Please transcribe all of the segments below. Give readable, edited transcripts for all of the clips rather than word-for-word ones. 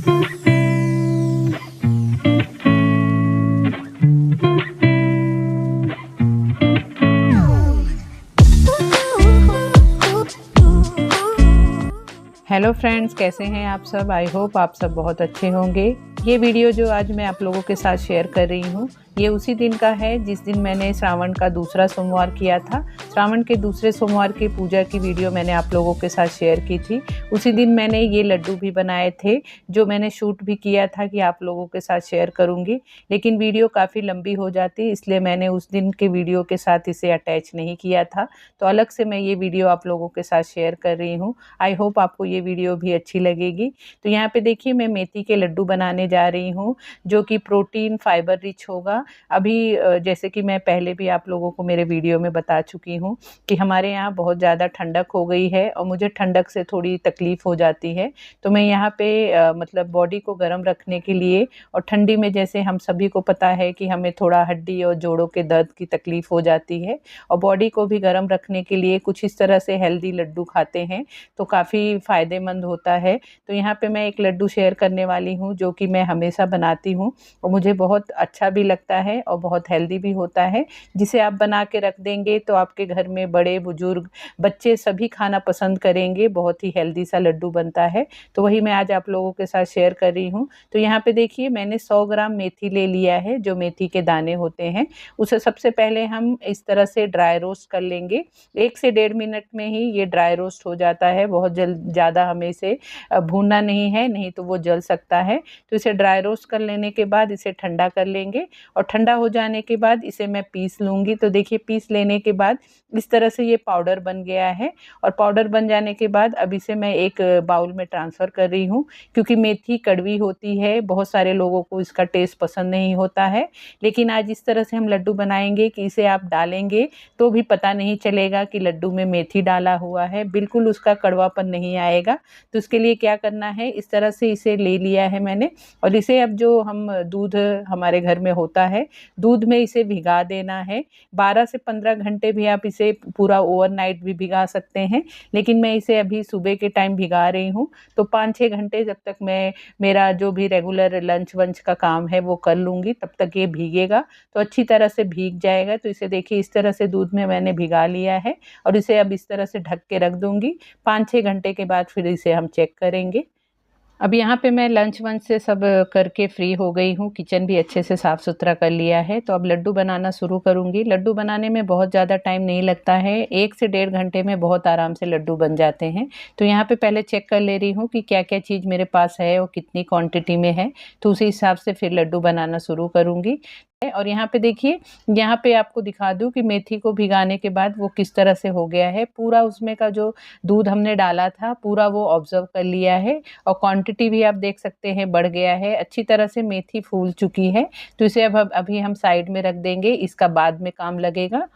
Hello friends, कैसे हैं आप सब। आई होप आप सब बहुत अच्छे होंगे। ये वीडियो जो आज मैं आप लोगों के साथ शेयर कर रही हूँ, ये उसी दिन का है जिस दिन मैंने श्रावण का दूसरा सोमवार किया था। श्रावण के दूसरे सोमवार की पूजा की वीडियो मैंने आप लोगों के साथ शेयर की थी। उसी दिन मैंने ये लड्डू भी बनाए थे, जो मैंने शूट भी किया था कि आप लोगों के साथ शेयर करूँगी, लेकिन वीडियो काफ़ी लंबी हो जाती, इसलिए मैंने उस दिन के वीडियो के साथ इसे अटैच नहीं किया था। तो अलग से मैं ये वीडियो आप लोगों के साथ शेयर कर रही हूँ। आई होप आपको ये वीडियो भी अच्छी लगेगी। तो यहाँ पे देखिए, मैं मेथी के लड्डू बनाने जा रही हूँ, जो कि प्रोटीन फाइबर रिच होगा। अभी जैसे कि मैं पहले भी आप लोगों को मेरे वीडियो में बता चुकी हूँ कि हमारे यहाँ बहुत ज़्यादा ठंडक हो गई है और मुझे ठंडक से थोड़ी तकलीफ़ हो जाती है। तो मैं यहाँ पे मतलब बॉडी को गर्म रखने के लिए, और ठंडी में जैसे हम सभी को पता है कि हमें थोड़ा हड्डी और जोड़ों के दर्द की तकलीफ़ हो जाती है, और बॉडी को भी गर्म रखने के लिए कुछ इस तरह से हेल्दी लड्डू खाते हैं तो काफ़ी फ़ायदेमंद होता है। तो यहाँ पे मैं एक लड्डू शेयर करने वाली हूँ, जो कि मैं हमेशा बनाती हूँ और मुझे बहुत अच्छा भी लगता है और बहुत हेल्दी भी होता है, जिसे आप बना के रख देंगे तो आपके घर में बड़े बुजुर्ग बच्चे सभी खाना पसंद करेंगे। बहुत ही हेल्दी सा लड्डू बनता है, तो वही मैं आज आप लोगों के साथ शेयर कर रही हूँ। तो यहाँ पे देखिए, मैंने 100 ग्राम मेथी ले लिया है, जो मेथी के दाने होते हैं। उसे सबसे पहले हम इस तरह से ड्राई रोस्ट कर लेंगे। 1 से 1.5 मिनट में ही ये ड्राई रोस्ट हो जाता है। बहुत ज़्यादा हमें इसे भूनना नहीं है, नहीं तो वो जल सकता है। तो इसे ड्राई रोस्ट कर लेने के बाद इसे ठंडा कर लेंगे, और ठंडा हो जाने के बाद इसे मैं पीस लूँगी। तो देखिए, पीस लेने के बाद इस तरह से ये पाउडर बन गया है, और पाउडर बन जाने के बाद अब इसे मैं एक बाउल में ट्रांसफ़र कर रही हूँ। क्योंकि मेथी कड़वी होती है, बहुत सारे लोगों को इसका टेस्ट पसंद नहीं होता है, लेकिन आज इस तरह से हम लड्डू बनाएंगे कि इसे आप डालेंगे तो भी पता नहीं चलेगा कि लड्डू में मेथी डाला हुआ है, बिल्कुल उसका कड़वापन नहीं आएगा। तो इसके लिए क्या करना है, इस तरह से इसे ले लिया है मैंने, और इसे अब जो हम दूध हमारे घर में होता है, दूध में इसे भिगा देना है। 12 से 15 घंटे भी आप इसे पूरा ओवरनाइट भी भिगा सकते हैं, लेकिन मैं इसे अभी सुबह के टाइम भिगा रही हूँ। तो 5-6 घंटे जब तक मैं मेरा जो भी रेगुलर लंच वंच का काम है वो कर लूँगी, तब तक ये भीगेगा। तो अच्छी तरह से भीग जाएगा। तो इसे देखिए, इस तरह से दूध में मैंने भिगा लिया है, और इसे अब इस तरह से ढक के रख दूँगी। 5-6 घंटे के बाद फिर इसे हम चेक करेंगे। अब यहाँ पे मैं लंच वंच से सब करके फ्री हो गई हूँ, किचन भी अच्छे से साफ़ सुथरा कर लिया है। तो अब लड्डू बनाना शुरू करूँगी। लड्डू बनाने में बहुत ज़्यादा टाइम नहीं लगता है, 1 से 1.5 घंटे में बहुत आराम से लड्डू बन जाते हैं। तो यहाँ पे पहले चेक कर ले रही हूँ कि क्या क्या चीज़ मेरे पास है और कितनी क्वांटिटी में है, तो उसी हिसाब से फिर लड्डू बनाना शुरू करूँगी। और यहाँ पे देखिए, यहाँ पे आपको दिखा दूँ कि मेथी को भिगाने के बाद वो किस तरह से हो गया है। पूरा उसमें का जो दूध हमने डाला था, पूरा वो ऑब्ज़र्व कर लिया है, और क्वांटिटी भी आप देख सकते हैं बढ़ गया है। अच्छी तरह से मेथी फूल चुकी है। तो इसे अब अभी हम साइड में रख देंगे, इसका बाद में काम लगेगा।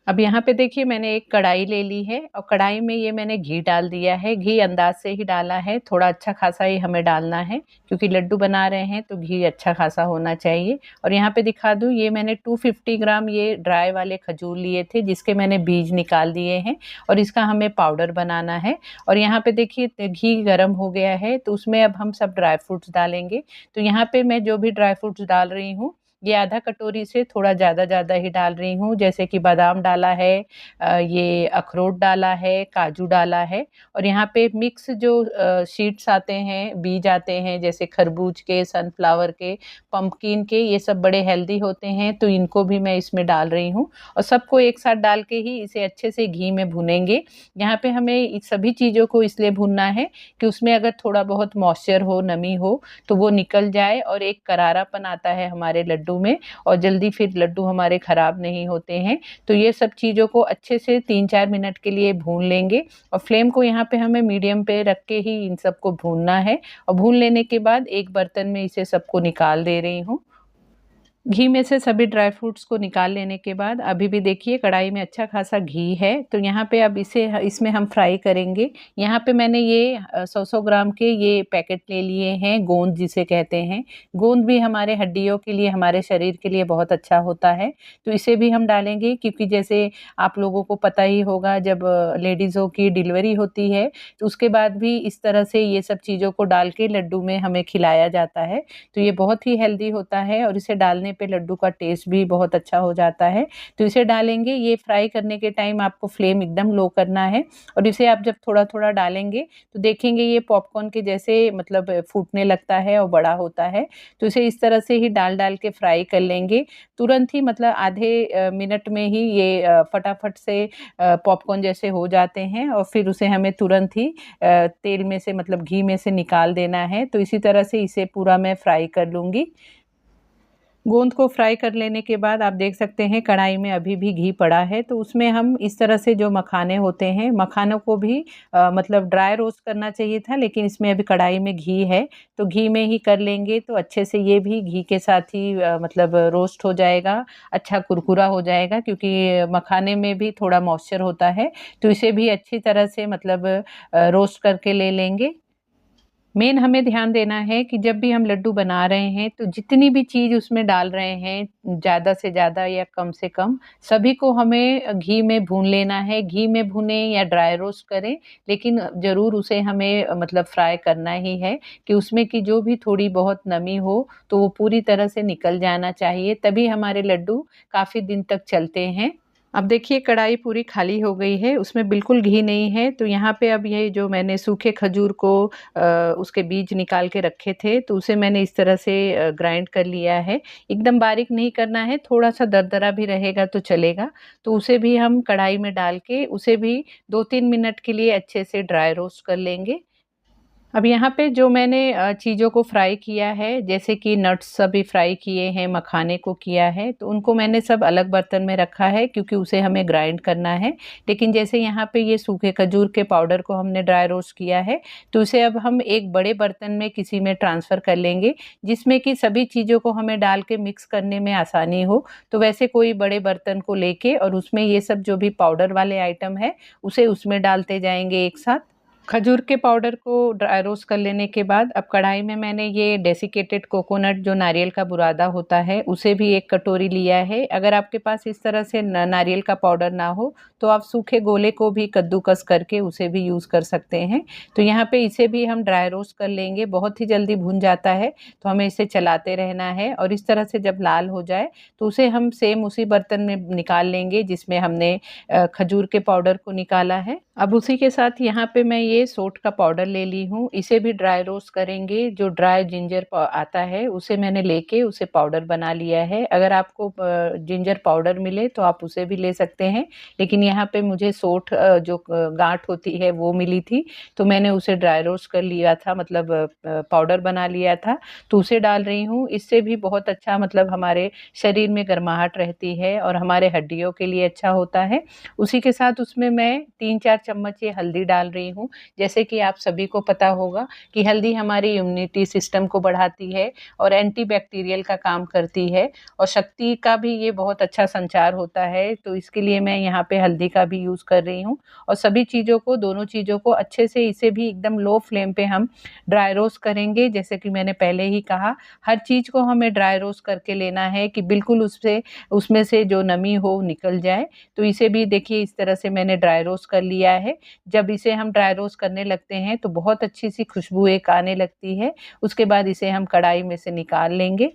अब यहाँ पे देखिए, मैंने एक कढ़ाई ले ली है, और कढ़ाई में ये मैंने घी डाल दिया है। घी अंदाज़ से ही डाला है, थोड़ा अच्छा खासा ही हमें डालना है, क्योंकि लड्डू बना रहे हैं तो घी अच्छा खासा होना चाहिए। और यहाँ पे दिखा दूँ, ये मैंने 250 ग्राम ये ड्राई वाले खजूर लिए थे, जिसके मैंने बीज निकाल दिए हैं, और इसका हमें पाउडर बनाना है। और यहाँ पे देखिए, घी गरम हो गया है, तो उसमें अब हम सब ड्राई फ्रूट्स डालेंगे। तो यहाँ पे मैं जो भी ड्राई फ्रूट्स डाल रही हूँ, ये आधा कटोरी से थोड़ा ज़्यादा ही डाल रही हूँ। जैसे कि बादाम डाला है, ये अखरोट डाला है, काजू डाला है, और यहाँ पे मिक्स जो सीड्स आते हैं, बीज आते हैं, जैसे खरबूज के, सनफ्लावर के, पंपकिन के, ये सब बड़े हेल्दी होते हैं, तो इनको भी मैं इसमें डाल रही हूँ। और सबको एक साथ डाल के ही इसे अच्छे से घी में भूनेंगे। यहाँ पे हमें इस सभी चीज़ों को इसलिए भूनना है कि उसमें अगर थोड़ा बहुत मॉइस्चर हो, नमी हो, तो वो निकल जाए, और एक करारापन आता है हमारे लड्डू में, और जल्दी फिर लड्डू हमारे खराब नहीं होते हैं। तो ये सब चीज़ों को अच्छे से 3-4 मिनट के लिए भून लेंगे, और फ्लेम को यहाँ पे हमें मीडियम पे रख के ही इन सबको भूनना है। और भून लेने के बाद एक बर्तन में इसे सबको निकाल दे रही हूँ। घी में से सभी ड्राई फ्रूट्स को निकाल लेने के बाद अभी भी देखिए कढ़ाई में अच्छा खासा घी है, तो यहाँ पे अब इसमें हम फ्राई करेंगे। यहाँ पे मैंने ये 100-100 ग्राम के ये पैकेट ले लिए हैं, गोंद जिसे कहते हैं। गोंद भी हमारे हड्डियों के लिए, हमारे शरीर के लिए बहुत अच्छा होता है, तो इसे भी हम डालेंगे क्योंकि जैसे आप लोगों को पता ही होगा जब लेडीज़ों की डिलीवरी होती है, तो उसके बाद भी इस तरह से ये सब चीज़ों को डाल के लड्डू में हमें खिलाया जाता है। तो ये बहुत ही हेल्दी होता है और इसे डालने पे लड्डू का टेस्ट भी बहुत अच्छा हो जाता है। तो इसे डालेंगे, ये फ्राई करने के टाइम आपको फ्लेम एकदम लो करना है और इसे आप जब थोड़ा-थोड़ा डालेंगे तो देखेंगे ये पॉपकॉर्न के जैसे मतलब फूटने लगता है और बड़ा होता है। तो इसे इस तरह से ही डाल-डाल के फ्राई कर लेंगे। तुरंत ही मतलब आधे मिनट में ही ये फटाफट से पॉपकॉर्न जैसे हो जाते हैं और फिर उसे हमें तुरंत ही तेल में से मतलब घी में से निकाल देना है। तो इसी तरह से इसे पूरा मैं फ्राई कर लूँगी। गोंद को फ्राई कर लेने के बाद आप देख सकते हैं कढ़ाई में अभी भी घी पड़ा है, तो उसमें हम इस तरह से जो मखाने होते हैं, मखानों को भी मतलब ड्राई रोस्ट करना चाहिए था, लेकिन इसमें अभी कढ़ाई में घी है, तो घी में ही कर लेंगे तो अच्छे से ये भी घी के साथ ही मतलब रोस्ट हो जाएगा, अच्छा कुरकुरा हो जाएगा क्योंकि मखाने में भी थोड़ा मॉइस्चर होता है, तो इसे भी अच्छी तरह से मतलब रोस्ट करके ले लेंगे। मेन हमें ध्यान देना है कि जब भी हम लड्डू बना रहे हैं तो जितनी भी चीज़ उसमें डाल रहे हैं, ज़्यादा से ज़्यादा या कम से कम, सभी को हमें घी में भून लेना है। घी में भूनें या ड्राई रोस्ट करें, लेकिन ज़रूर उसे हमें मतलब फ्राई करना ही है कि उसमें की जो भी थोड़ी बहुत नमी हो, तो वो पूरी तरह से निकल जाना चाहिए, तभी हमारे लड्डू काफ़ी दिन तक चलते हैं। अब देखिए कढ़ाई पूरी खाली हो गई है, उसमें बिल्कुल घी नहीं है, तो यहाँ पे अब ये जो मैंने सूखे खजूर को उसके बीज निकाल के रखे थे, तो उसे मैंने इस तरह से ग्राइंड कर लिया है। एकदम बारीक नहीं करना है, थोड़ा-सा दरदरा भी रहेगा तो चलेगा। तो उसे भी हम कढ़ाई में डाल के उसे भी 2-3 मिनट के लिए अच्छे से ड्राई रोस्ट कर लेंगे। अब यहाँ पे जो मैंने चीज़ों को फ्राई किया है, जैसे कि नट्स सभी फ्राई किए हैं, मखाने को किया है, तो उनको मैंने सब अलग बर्तन में रखा है क्योंकि उसे हमें ग्राइंड करना है। लेकिन जैसे यहाँ पे ये सूखे खजूर के पाउडर को हमने ड्राई रोस्ट किया है, तो उसे अब हम एक बड़े बर्तन में किसी में ट्रांसफ़र कर लेंगे, जिसमें कि सभी चीज़ों को हमें डाल के मिक्स करने में आसानी हो। तो वैसे कोई बड़े बर्तन को लेके और उसमें ये सब जो भी पाउडर वाले आइटम है, उसे उसमें डालते जाएँगे एक साथ। खजूर के पाउडर को ड्राई रोस्ट कर लेने के बाद अब कढ़ाई में मैंने ये डेसिकेटेड कोकोनट जो नारियल का बुरादा होता है उसे भी 1 कटोरी लिया है। अगर आपके पास इस तरह से नारियल का पाउडर ना हो तो आप सूखे गोले को भी कद्दूकस करके उसे भी यूज़ कर सकते हैं। तो यहाँ पे इसे भी हम ड्राई रोस्ट कर लेंगे, बहुत ही जल्दी भुन जाता है, तो हमें इसे चलाते रहना है और इस तरह से जब लाल हो जाए तो उसे हम सेम उसी बर्तन में निकाल लेंगे जिसमें हमने खजूर के पाउडर को निकाला है। अब उसी के साथ यहाँ पे मैं ये सोंठ का पाउडर ले ली हूँ, इसे भी ड्राई रोस्ट करेंगे। जो ड्राई जिंजर आता है उसे मैंने लेके उसे पाउडर बना लिया है। अगर आपको जिंजर पाउडर मिले तो आप उसे भी ले सकते हैं, लेकिन यहाँ पे मुझे सोंठ जो गांठ होती है वो मिली थी, तो मैंने उसे ड्राई रोस्ट कर लिया था, मतलब पाउडर बना लिया था, तो उसे डाल रही हूँ। इससे भी बहुत अच्छा मतलब हमारे शरीर में गर्माहट रहती है और हमारे हड्डियों के लिए अच्छा होता है। उसी के साथ उसमें मैं 3-4 चम्मच ये हल्दी डाल रही हूँ। जैसे कि आप सभी को पता होगा कि हल्दी हमारी इम्यूनिटी सिस्टम को बढ़ाती है और एंटीबैक्टीरियल का काम करती है और शक्ति का भी ये बहुत अच्छा संचार होता है, तो इसके लिए मैं यहाँ पे हल्दी का भी यूज़ कर रही हूँ। और सभी चीज़ों को, दोनों चीज़ों को अच्छे से, इसे भी एकदम लो फ्लेम पे हम ड्राई रोस्ट करेंगे। जैसे कि मैंने पहले ही कहा, हर चीज़ को हमें ड्राई रोस्ट करके लेना है कि बिल्कुल उसमें से जो नमी हो निकल जाए। तो इसे भी देखिए इस तरह से मैंने ड्राई रोस्ट कर लिया है। जब इसे हम ड्राई रोस्ट करने लगते हैं तो बहुत अच्छी-सी खुशबू एक आने लगती है। उसके बाद इसे हम कढ़ाई में से निकाल लेंगे।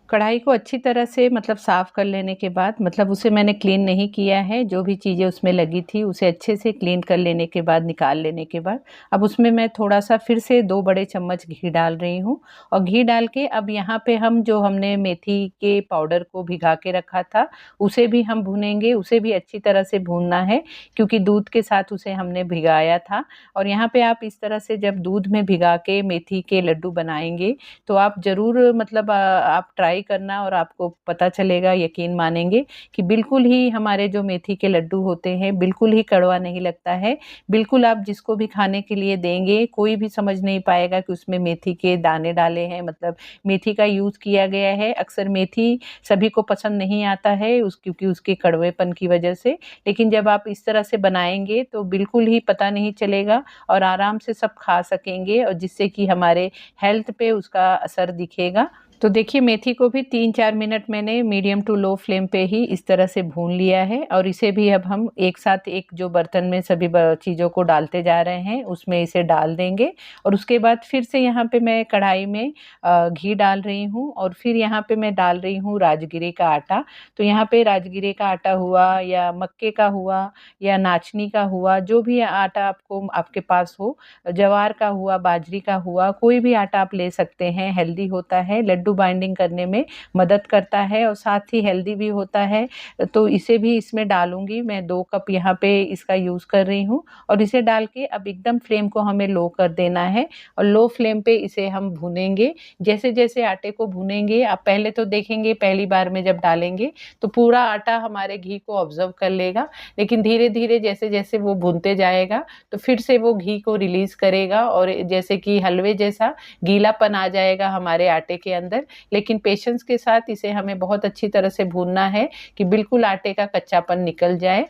कढ़ाई को अच्छी तरह से मतलब साफ़ कर लेने के बाद, मतलब उसे मैंने क्लीन नहीं किया है, जो भी चीज़ें उसमें लगी थी उसे अच्छे से क्लीन कर लेने के बाद, निकाल लेने के बाद, अब उसमें मैं थोड़ा-सा फिर से 2 बड़े चम्मच घी डाल रही हूँ और घी डाल के अब यहाँ पे हम जो हमने मेथी के पाउडर को भिगा के रखा था, उसे भी हम भूनेंगे। उसे भी अच्छी तरह से भूनना है क्योंकि दूध के साथ उसे हमने भिगाया था। और यहाँ पे आप इस तरह से जब दूध में भिगा के मेथी के लड्डू बनाएँगे, तो आप ज़रूर मतलब आप ट्राई ट्राई करना और आपको पता चलेगा, यकीन मानेंगे कि बिल्कुल ही हमारे जो मेथी के लड्डू होते हैं बिल्कुल ही कड़वा नहीं लगता है। बिल्कुल आप जिसको भी खाने के लिए देंगे कोई भी समझ नहीं पाएगा कि उसमें मेथी के दाने डाले हैं, मतलब मेथी का यूज़ किया गया है। अक्सर मेथी सभी को पसंद नहीं आता है क्योंकि उसके कड़वेपन की वजह से, लेकिन जब आप इस तरह से बनाएंगे तो बिल्कुल ही पता नहीं चलेगा और आराम से सब खा सकेंगे, और जिससे कि हमारे हेल्थ पे उसका असर दिखेगा। तो देखिए मेथी को भी 3-4 मिनट मैंने मीडियम टू लो फ्लेम पे ही इस तरह से भून लिया है, और इसे भी अब हम एक साथ एक जो बर्तन में सभी चीज़ों को डालते जा रहे हैं उसमें इसे डाल देंगे। और उसके बाद फिर से यहाँ पे मैं कढ़ाई में घी डाल रही हूँ, और फिर यहाँ पे मैं डाल रही हूँ राजगिरे का आटा। तो यहाँ पे राजगिरे का आटा हुआ या मक्के का हुआ या नाचनी का हुआ, जो भी आटा आपको आपके पास हो, ज्वार का हुआ, बाजरी का हुआ, कोई भी आटा आप ले सकते हैं। हेल्दी होता है, लड्डू बाइंडिंग करने में मदद करता है और साथ ही हेल्दी भी होता है। तो इसे भी इसमें डालूंगी मैं। 2 कप यहाँ पे इसका यूज़ कर रही हूँ, और इसे डाल के अब एकदम फ्लेम को हमें लो कर देना है और लो फ्लेम पे इसे हम भूनेंगे। जैसे जैसे आटे को भूनेंगे, आप पहले तो देखेंगे पहली बार में जब डालेंगे तो पूरा आटा हमारे घी को ऑब्जर्व कर लेगा, लेकिन धीरे धीरे जैसे जैसे वो भूनते जाएगा तो फिर से वो घी को रिलीज करेगा, और जैसे कि हलवे जैसा गीलापन आ जाएगा हमारे आटे के अंदर। लेकिन पेशेंस के साथ इसे हमें बहुत अच्छी तरह से भूनना है कि बिल्कुल आटे का कच्चापन निकल जाए।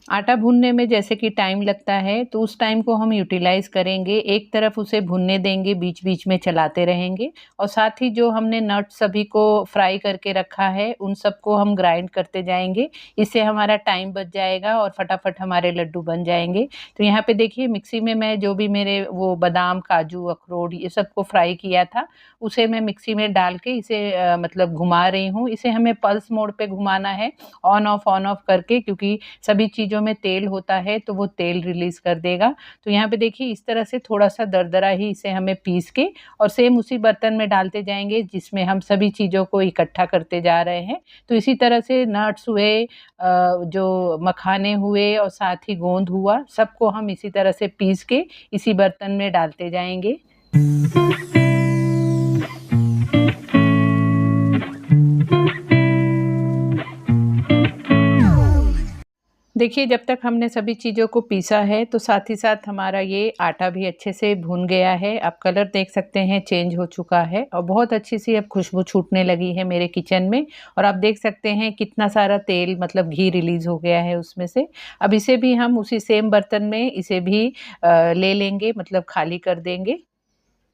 आटा भूनने में जैसे कि टाइम लगता है तो उस टाइम को हम यूटिलाइज करेंगे, एक तरफ उसे भूनने देंगे, बीच बीच में चलाते रहेंगे, और साथ ही जो हमने नट्स सभी को फ्राई करके रखा है उन सबको हम ग्राइंड करते जाएंगे। इससे हमारा टाइम बच जाएगा और फटाफट हमारे लड्डू बन जाएंगे। तो यहाँ पे देखिए मिक्सी में मैं जो भी मेरे वो बादाम, काजू, अखरोट ये सबको फ्राई किया था उसे मैं मिक्सी में डाल के इसे मतलब घुमा रही हूँ। इसे हमें पल्स मोड पे घुमाना है, ऑन ऑफ करके, क्योंकि सभी चीज़ों में तेल होता है तो वो तेल रिलीज कर देगा। तो यहाँ पे देखिए इस तरह से थोड़ा सा दरदरा ही इसे हमें पीस के और सेम उसी बर्तन में डालते जाएंगे जिसमें हम सभी चीज़ों को इकट्ठा करते जा रहे हैं। तो इसी तरह से नट्स हुए, जो मखाने हुए और साथ ही गोंद हुआ, सबको हम इसी तरह से पीस के इसी बर्तन में डालते जाएंगे। देखिए जब तक हमने सभी चीज़ों को पीसा है तो साथ ही साथ हमारा ये आटा भी अच्छे से भुन गया है। आप कलर देख सकते हैं चेंज हो चुका है और बहुत अच्छी सी अब खुशबू छूटने लगी है मेरे किचन में। और आप देख सकते हैं कितना सारा तेल मतलब घी रिलीज़ हो गया है उसमें से। अब इसे भी हम उसी सेम बर्तन में इसे भी ले लेंगे, मतलब खाली कर देंगे।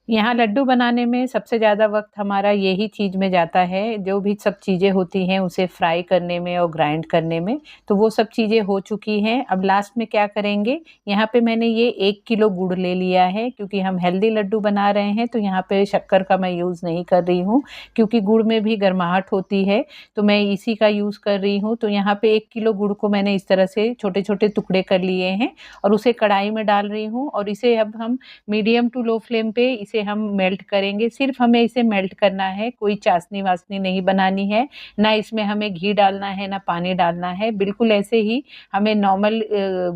यहाँ लड्डू बनाने में सबसे ज़्यादा वक़्त हमारा यही चीज़ में जाता है, जो भी सब चीज़ें होती हैं उसे फ्राई करने में और ग्राइंड करने में, तो वो सब चीज़ें हो चुकी हैं। अब लास्ट में क्या करेंगे, यहाँ पे मैंने ये 1 किलो गुड़ ले लिया है, क्योंकि हम हेल्दी लड्डू बना रहे हैं तो यहाँ पे शक्कर का मैं यूज़ नहीं कर रही हूँ, क्योंकि गुड़ में भी गर्माहट होती है, तो मैं इसी का यूज़ कर रही हूँ। तो यहाँ पे 1 किलो गुड़ को मैंने इस तरह से छोटे-छोटे टुकड़े कर लिए हैं और उसे कढ़ाई में डाल रही हूँ, और इसे अब हम मीडियम टू लो फ्लेम पे इसे हम मेल्ट करेंगे। सिर्फ हमें इसे मेल्ट करना है, कोई चाशनी-वाशनी नहीं बनानी है, ना इसमें हमें घी डालना है, ना पानी डालना है। बिल्कुल ऐसे ही हमें नॉर्मल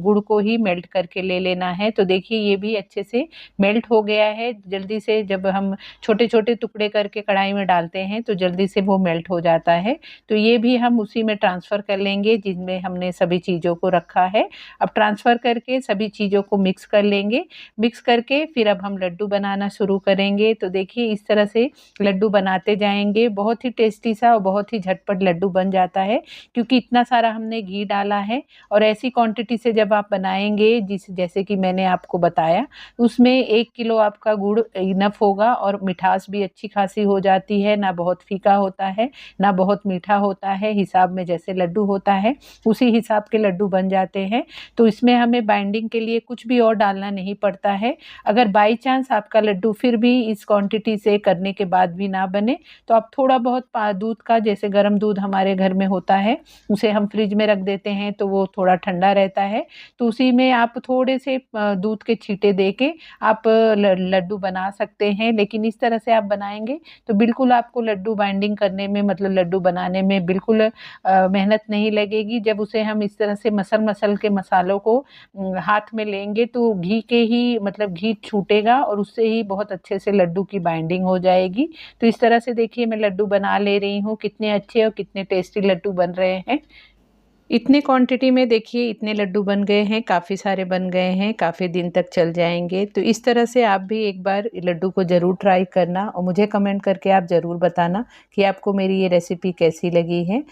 गुड़ को ही मेल्ट करके ले लेना है। तो देखिए ये भी अच्छे से मेल्ट हो गया है। जल्दी से जब हम छोटे-छोटे टुकड़े करके कढ़ाई में डालते हैं तो जल्दी से वो मेल्ट हो जाता है। तो ये भी हम उसी में ट्रांसफ़र कर लेंगे जिसमें हमने सभी चीज़ों को रखा है। अब ट्रांसफ़र करके सभी चीज़ों को मिक्स कर लेंगे। मिक्स करके फिर अब हम लड्डू बनाना शुरू करेंगे। तो देखिए इस तरह से लड्डू बनाते जाएंगे। बहुत ही टेस्टी सा और बहुत ही झटपट लड्डू बन जाता है, क्योंकि इतना सारा हमने घी डाला है। और ऐसी क्वांटिटी से जब आप बनाएंगे जैसे कि मैंने आपको बताया, उसमें 1 किलो आपका गुड़ इनफ होगा और मिठास भी अच्छी खासी हो जाती है, ना बहुत फीका होता है ना बहुत मीठा होता है। हिसाब में जैसे लड्डू होता है उसी हिसाब के लड्डू बन जाते हैं। तो इसमें हमें बाइंडिंग के लिए कुछ भी और डालना नहीं पड़ता है। अगर बाई चांस आपका लड्डू फिर भी इस क्वांटिटी से करने के बाद भी ना बने, तो आप थोड़ा बहुत दूध का, जैसे गर्म दूध हमारे घर में होता है, उसे हम फ्रिज में रख देते हैं तो वो थोड़ा ठंडा रहता है, तो उसी में आप थोड़े से दूध के छींटे दे के आप लड्डू बना सकते हैं। लेकिन इस तरह से आप बनाएंगे तो बिल्कुल आपको लड्डू बाइंडिंग करने में, मतलब लड्डू बनाने में बिल्कुल मेहनत नहीं लगेगी। जब उसे हम इस तरह से मसल के मसालों को हाथ में लेंगे तो घी के ही मतलब घी छूटेगा और उससे ही बहुत बहुत अच्छे से लड्डू की बाइंडिंग हो जाएगी। तो इस तरह से देखिए मैं लड्डू बना ले रही हूँ। कितने अच्छे और कितने टेस्टी लड्डू बन रहे हैं। इतने क्वांटिटी में देखिए इतने लड्डू बन गए हैं, काफ़ी सारे बन गए हैं, काफ़ी दिन तक चल जाएंगे। तो इस तरह से आप भी एक बार लड्डू को ज़रूर ट्राई करना और मुझे कमेंट करके आप ज़रूर बताना कि आपको मेरी ये रेसिपी कैसी लगी है।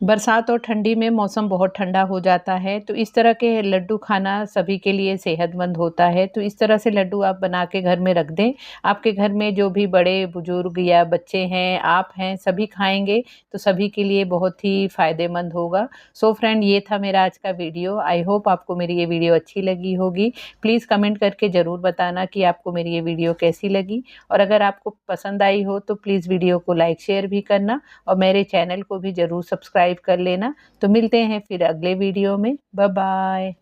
बरसात और ठंडी में मौसम बहुत ठंडा हो जाता है, तो इस तरह के लड्डू खाना सभी के लिए सेहतमंद होता है। तो इस तरह से लड्डू आप बना के घर में रख दें। आपके घर में जो भी बड़े-बुजुर्ग या बच्चे हैं, आप हैं, सभी खाएँगे तो सभी के लिए बहुत ही फ़ायदेमंद होगा। सो फ्रेंड, ये था मेरा आज का वीडियो। आई होप आपको मेरी ये वीडियो अच्छी लगी होगी। प्लीज़ कमेंट करके ज़रूर बताना कि आपको मेरी ये वीडियो कैसी लगी, और अगर आपको पसंद आई हो तो प्लीज़ वीडियो को लाइक शेयर भी करना और मेरे चैनल को भी ज़रूर सब्सक्राइब कर लेना। तो मिलते हैं फिर अगले वीडियो में। Bye bye.